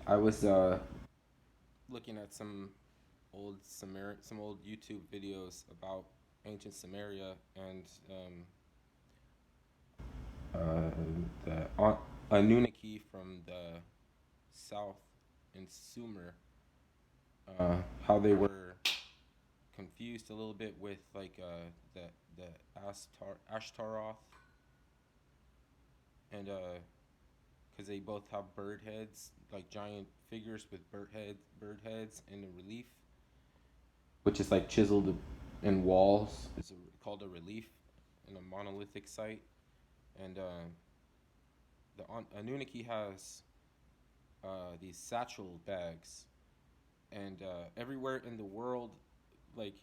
I was looking at some old YouTube videos about ancient Samaria and uh, the Anunnaki from the south in Sumer, how they were confused a little bit with like the Ashtaroth, and because they both have bird heads, like giant figures with bird heads in the relief, which is like chiseled in walls. Called a relief in a monolithic site, and the Anunnaki has these satchel bags, and everywhere in the world, like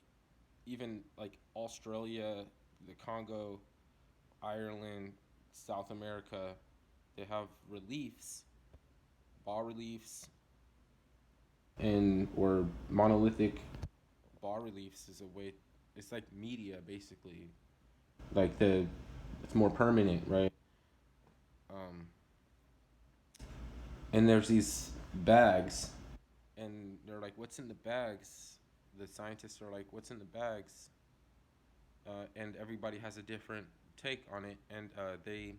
even like Australia, the Congo, Ireland, South America, they have reliefs, bas reliefs, and or monolithic bas reliefs is a way. It's like media basically, like the it's more permanent, right? Um, and there's these bags, and they're like, "What's in the bags?" The scientists are like, "What's in the bags?" And everybody has a different take on it, and they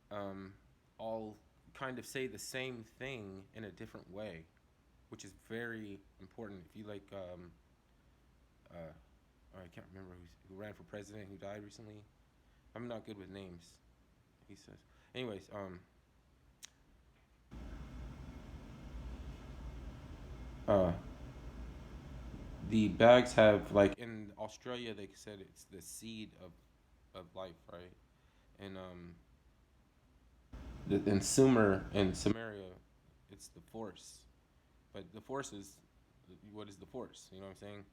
um, all kind of say the same thing in a different way, which is very important. If you like, I can't remember who ran for president, who died recently. I'm not good with names. He says. Anyways, uh, the bags have like in Australia they said it's the seed of life, right? And in Sumer and Samaria, it's the force. But the force is what is the force? You know what I'm saying?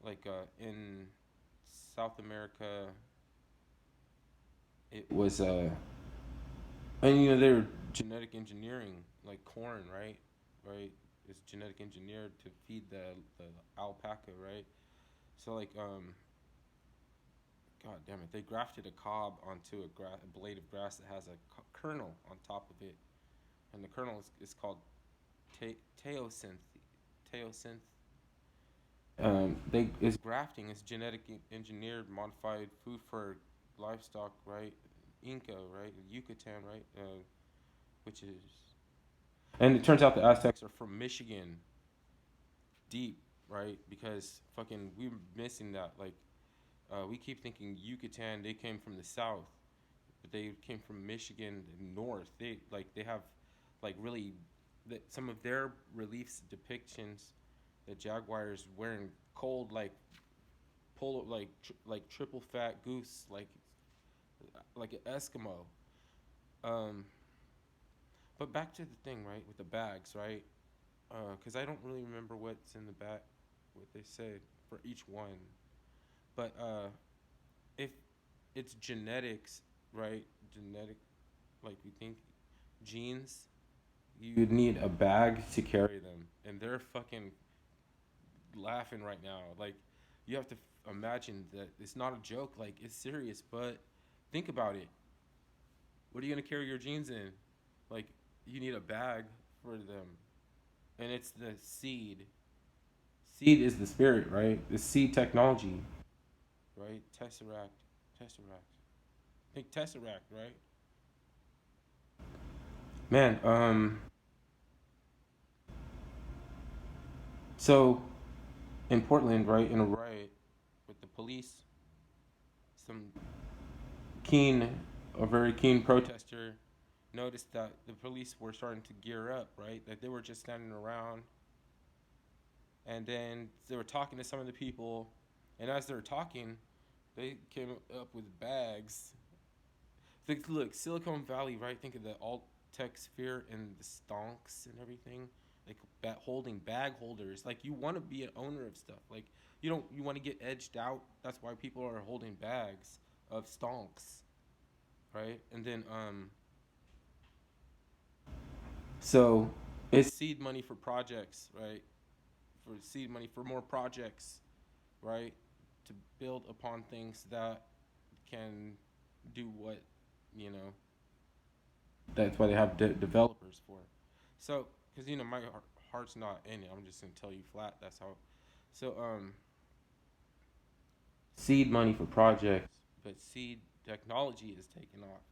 Like in South America, it was and you know they're genetic engineering like corn, right? Right, it's genetic engineered to feed the alpaca, right? So like God damn it, they grafted a cob onto a blade of grass that has a kernel on top of it, and the kernel is called teosynth. Teosynth. They is grafting is genetic engineered modified food for livestock, right? Inca, right? Yucatan, right? Which is, and it turns out the Aztecs are from Michigan, deep, right? Because fucking we're missing that. Like, we keep thinking Yucatan, they came from the south, but they came from Michigan north. They have like really some of their reliefs depictions the jaguars wearing cold like polo like triple fat goose like an Eskimo. Um, but back to the thing, right, with the bags, right? Because I don't really remember what's in the bag, what they said for each one. But if it's genetics, right? Genetic, like we think genes, you'd need a bag to carry them, and they're fucking laughing right now. Like, you have to imagine that it's not a joke. Like, it's serious. But think about it. What are you gonna carry your genes in? Like, you need a bag for them, and it's the seed. Seed is the spirit, right? The seed technology, right? Tesseract. Think Tesseract, right? Man, so in Portland, right, in a riot with the police, some keen, a very keen protester noticed that the police were starting to gear up, right? That they were just standing around, and then they were talking to some of the people, and as they were talking, they came up with bags. Think, look, Silicon Valley, right? Think of the alt tech sphere and the stonks and everything, like holding bag holders. Like, you want to be an owner of stuff. Like, you don't, you want to get edged out. That's why people are holding bags of stonks, right? And then so it's seed money for projects, right? For seed money for more projects, right? To build upon things that can do what, you know, that's why they have developers for. So, because my heart's not in it. I'm just gonna tell you flat. That's how. So seed money for projects, but seed technology is taking off.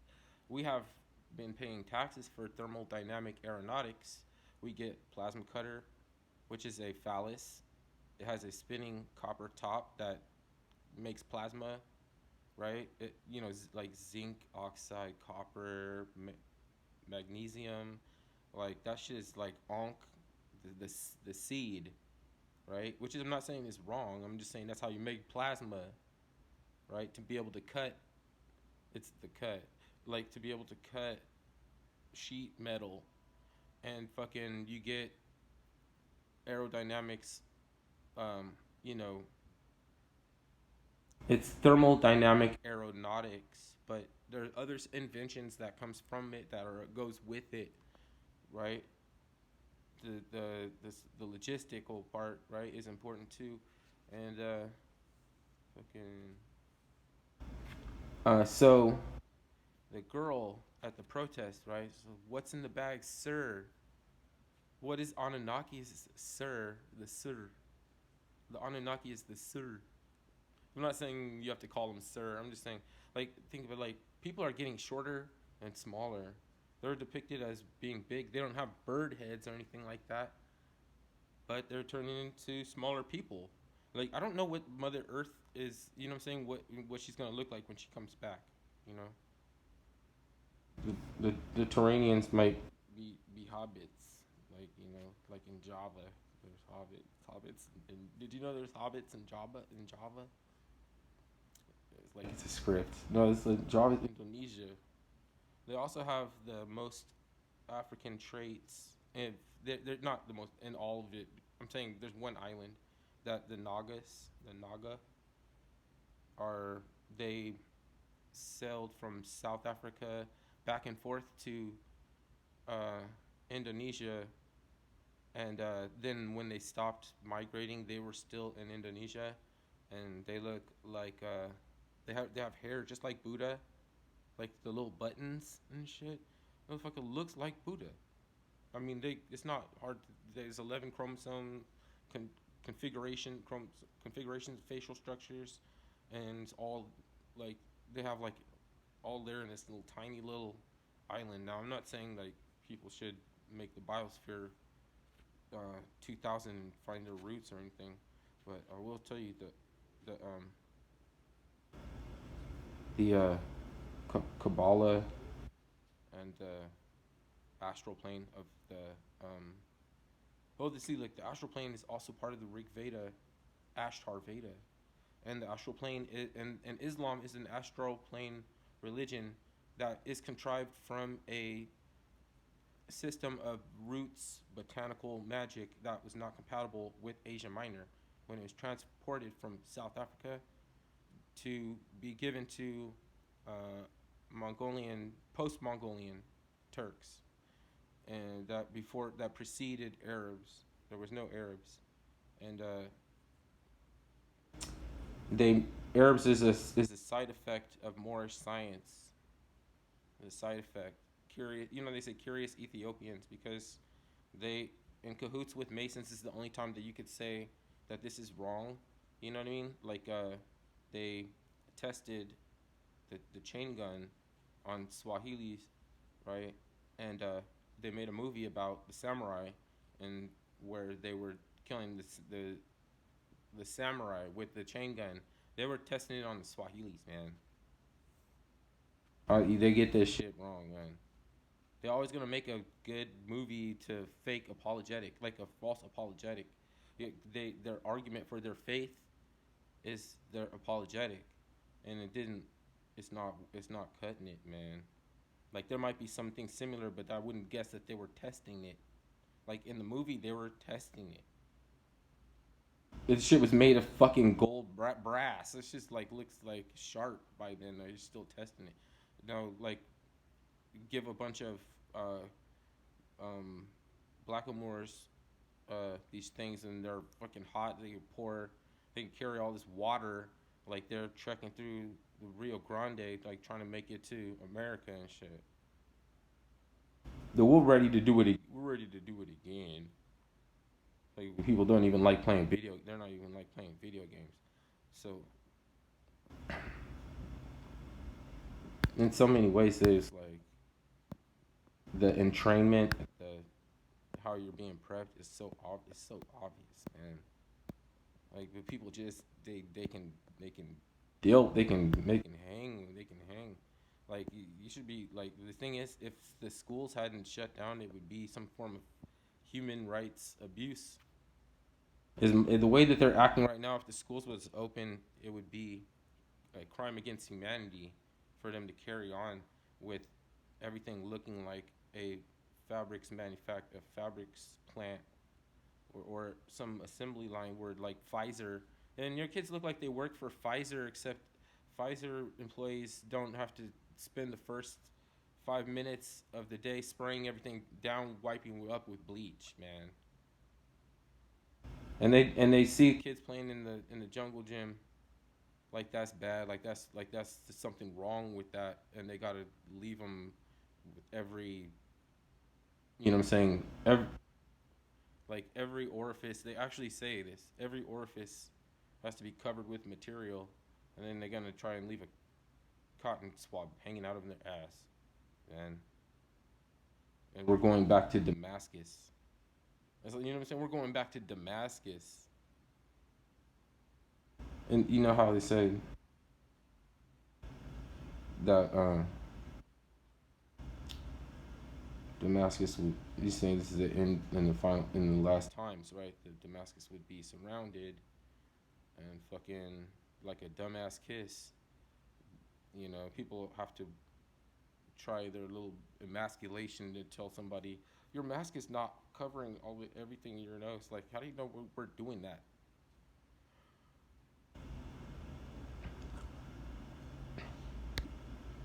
We have been paying taxes for thermodynamic aeronautics. We get plasma cutter, which is a phallus. It has a spinning copper top that makes plasma, right? Like zinc oxide, copper, magnesium, like that shit is like onk, the seed, right? Which is I'm not saying it's wrong. I'm just saying that's how you make plasma, right? To be able to cut, it's the cut, like to be able to cut sheet metal and fucking you get aerodynamics, um, you know, it's thermodynamic aeronautics, but there are other inventions that comes from it that are goes with it, right? The logistical part, right, is important too, and fucking so the girl at the protest, right? So what's in the bag, sir? What is Anunnaki's sir? The sir. The Anunnaki is the sir. I'm not saying you have to call them sir. I'm just saying, like, think of it like people are getting shorter and smaller. They're depicted as being big. They don't have bird heads or anything like that, but they're turning into smaller people. Like I don't know what Mother Earth is. You know what I'm saying? What she's gonna look like when she comes back. You know, the Turanians might be hobbits. Like like in Java, there's hobbits. And did you know there's hobbits in Java? It's like it's a script. No, it's like Java, Indonesia. They also have the most African traits, and they're not the most in all of it. I'm saying there's one island that the Naga, are they sailed from South Africa back and forth to uh, Indonesia, and then when they stopped migrating, they were still in Indonesia, and they look like they have hair just like Buddha, like the little buttons and shit. Motherfucker looks like Buddha. I mean, it's not hard. There's 11 chromosome con- configurations, facial structures, and it's all like they have like all there in this little tiny little island. Now, I'm not saying like people should make the biosphere 2000 and find their roots or anything, but I will tell you that the Kabbalah and the astral plane of the see, like the astral plane is also part of the Rig Veda, Ashtar Veda, and the astral plane and Islam is an astral plane religion that is contrived from a system of roots botanical magic that was not compatible with Asia Minor when it was transported from South Africa to be given to Mongolian post-Mongolian Turks, and that preceded Arabs. There was no Arabs, and they Arabs is a side effect of Moorish science. The side effect. Curious, they say curious Ethiopians because they in cahoots with Masons is the only time that you could say that this is wrong. You know what I mean? Like they tested the chain gun on Swahilis, right? And they made a movie about the samurai and where they were killing the samurai with the chain gun. They were testing it on the Swahilis, man. They get this shit wrong, man. They're always gonna make a good movie to fake apologetic, like a false apologetic. Their argument for their faith is their apologetic, and it's not cutting it, man. Like there might be something similar, but I wouldn't guess that they were testing it. Like in the movie, they were testing it. This shit was made of fucking gold brass. This just like looks like sharp by then. They're still testing it. Like give a bunch of uh, um, blackamoors these things, and they're fucking hot. They can carry all this water, like they're trekking through the Rio Grande, like trying to make it to America and shit. We're ready ready to do it again. Like people don't even like playing video. They're not even like playing video games. So in so many ways, there's like the entrainment, the how you're being prepped is so obvious. So obvious, man. Like the people just they can deal they can hang. Like you should be like the thing is if the schools hadn't shut down, it would be some form of human rights abuse. Is the way that they're acting right now? If the schools was open, it would be a crime against humanity for them to carry on with everything looking like a fabrics plant or some assembly line where like Pfizer and your kids look like they work for Pfizer, except Pfizer employees don't have to spend the first 5 minutes of the day spraying everything down, wiping up with bleach, man. And they see kids playing in the jungle gym like that's bad, like that's just something wrong with that, and they gotta leave them with every, you know what I'm saying, every orifice. They actually say this. Every orifice has to be covered with material, and then they're gonna try and leave a cotton swab hanging out of their ass, and we're going back to Damascus. You know what I'm saying? We're going back to Damascus, and you know how they say that Damascus would. He's saying this is the end in the final in the last times, right? That Damascus would be surrounded and fucking like a dumbass kiss. You know, people have to try their little emasculation to tell somebody your mask is not covering everything in your nose. Like, how do you know we're doing that?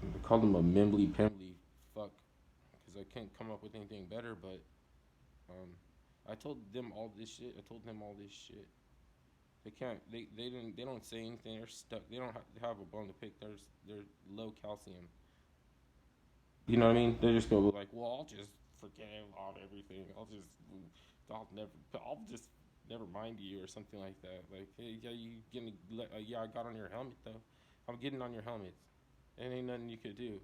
I called him a Mimbly Pimbly fuck because I can't come up with anything better. But um, I told them all this shit. I told them all this shit. They can't. They didn't. They don't say anything. They're stuck. They don't have a bone to pick. They're low calcium. You know what I mean? They just go like, well, I'll just forget about everything. I'll just never mind you or something like that. Like, hey, yeah, you getting, yeah, I got on your helmet though. I'm getting on your helmet. And ain't nothing you could do.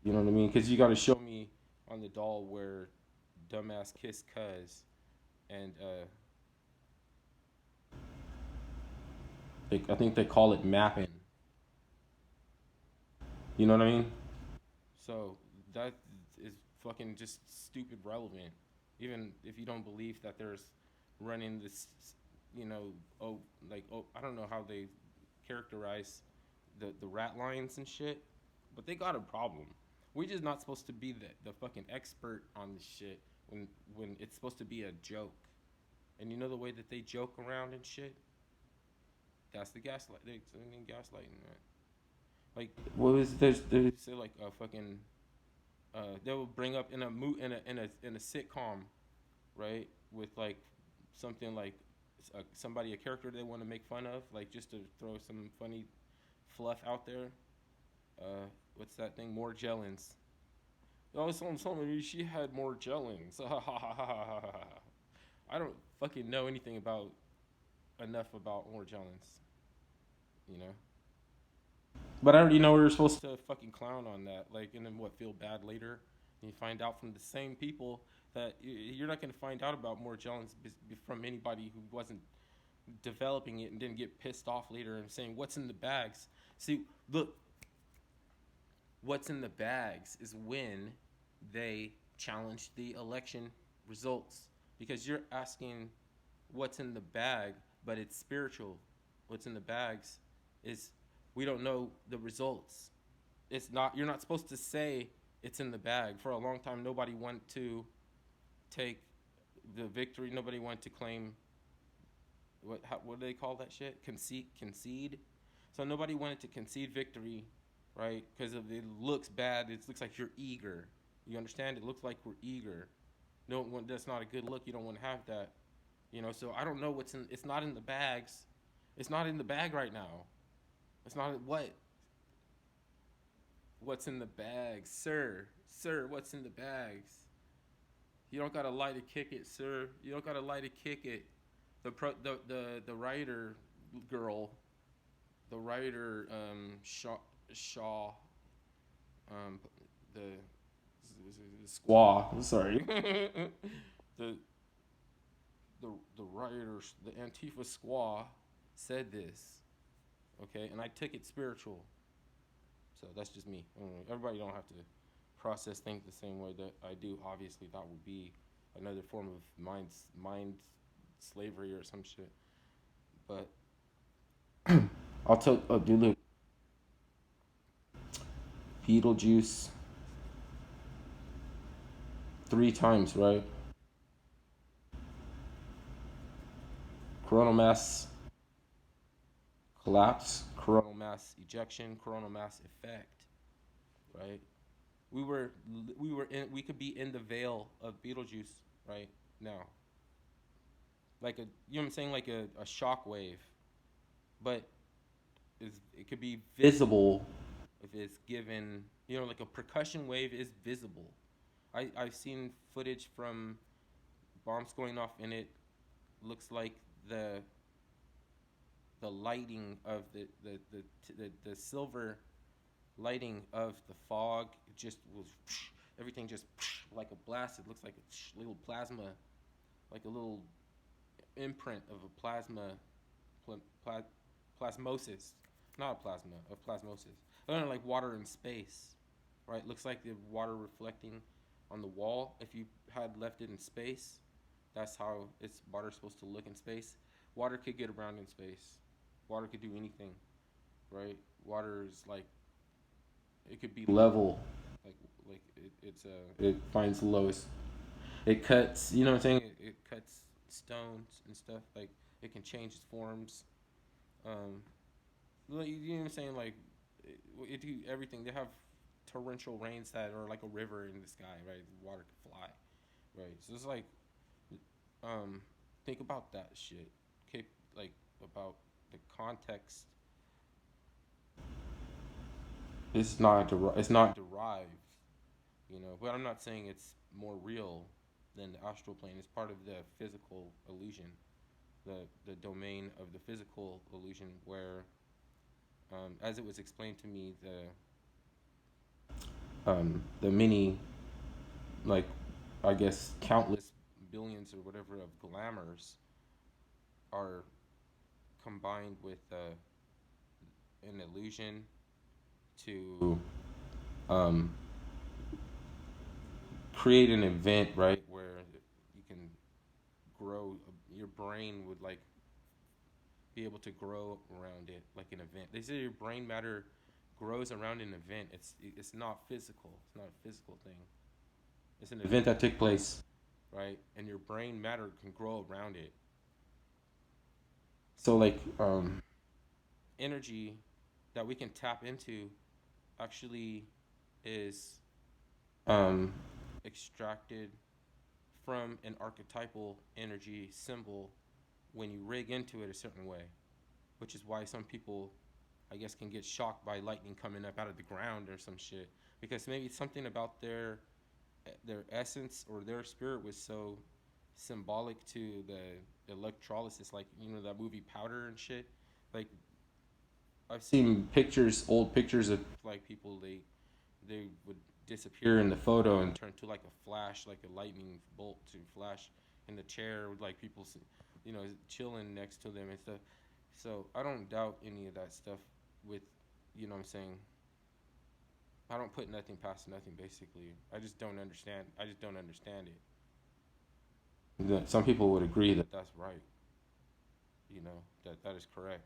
You know what I mean? Because you got to show me on the doll where dumbass kiss cuz and I think they call it mapping. You know what I mean? So that is fucking just stupid relevant. Even if you don't believe that there's running this, you know, I don't know how they characterize the rat lines and shit, but they got a problem. We just not supposed to be the fucking expert on this shit when it's supposed to be a joke. And you know the way that they joke around and shit. That's the gaslight. They gaslighting that. Like what was there's they say like a fucking they will bring up in a in a sitcom, right? With like something like somebody a character they want to make fun of, like just to throw some funny fluff out there. What's that thing? More Jellins. Oh, someone told me she had more Jellins. I don't fucking know anything about enough about more Jellins, you know. But I already know we were supposed to fucking clown on that, like, and then what? Feel bad later, and you find out from the same people that you're not gonna find out about more Jellins from anybody who wasn't developing it and didn't get pissed off later and saying what's in the bags. See, look, what's in the bags is when they challenge the election results because you're asking what's in the bag, but it's spiritual. What's in the bags is we don't know the results. It's not you're not supposed to say it's in the bag. For a long time nobody wanted to take the victory. Nobody wanted to claim what do they call that shit? Concede. So nobody wanted to concede victory, right? Because it looks bad. It looks like you're eager. You understand? It looks like we're eager. No, that's not a good look. You don't want to have that. You know. So I don't know what's in. It's not in the bags. It's not in the bag right now. It's not what. What's in the bags, sir? Sir, what's in the bags? You don't gotta lie to kick it, sir. You don't gotta lie to kick it. The writer girl, the writer Shaw um the, the squaw. Sorry, the the writers, the Antifa squaw, said this. Okay, and I took it spiritual. So that's just me. Everybody don't have to process things the same way that I do. Obviously, that would be another form of mind slavery or some shit. But I'll tell. Oh, dude, look, Beetlejuice 3 times, right? Coronal mass collapse, coronal mass ejection, coronal mass effect, right? We were we could be in the veil of Beetlejuice right now, like a, you know what I'm saying, like a shock wave, but it could be visible if it's given, you know, like a percussion wave is visible. I've seen footage from bombs going off and it looks like the lighting of the silver lighting of the fog just was everything just like a blast. It looks like a little plasma, like a little imprint of a pla- pla- plasmosis, not a plasma, of plasmosis. I don't know, like water in space, right? Looks like the water reflecting on the wall. If you had left it in space, that's how it's water's supposed to look in space. Water could get around in space. Water could do anything, right? Water is like, it could be level, like it finds the lowest. It cuts, you know what I'm saying? It cuts stones and stuff. Like it can change its forms. Um, like, you know what I'm saying? Like it do everything. They have torrential rains that are like a river in the sky, right? Water can fly, right? So it's like, um, think about that shit. Okay, like about the context. It's not derived, you know. But I'm not saying it's more real than the astral plane. It's part of the physical illusion, the domain of the physical illusion, where, as it was explained to me, the many, like, I guess countless billions or whatever of glamours are combined with an illusion to um, create an event, right, where you can grow. Your brain would like be able to grow around it like an event. They say your brain matter grows around an event. It's not physical. It's not a physical thing. It's an event that took place, right? And your brain matter can grow around it. So like, energy that we can tap into actually is um, extracted from an archetypal energy symbol when you rig into it a certain way, which is why some people, I guess, can get shocked by lightning coming up out of the ground or some shit, because maybe something about their essence or their spirit was so symbolic to the electrolysis, like, you know, that movie Powder and shit. Like, I've seen pictures, old pictures of like people, they would disappear in the photo and turn to like a flash, like a lightning bolt to flash in the chair with like people, you know, chilling next to them and stuff. So I don't doubt any of that stuff with, you know what I'm saying? I don't put nothing past nothing, basically. I just don't understand. I just don't understand it. Some people would agree that that's right. You know, that is correct.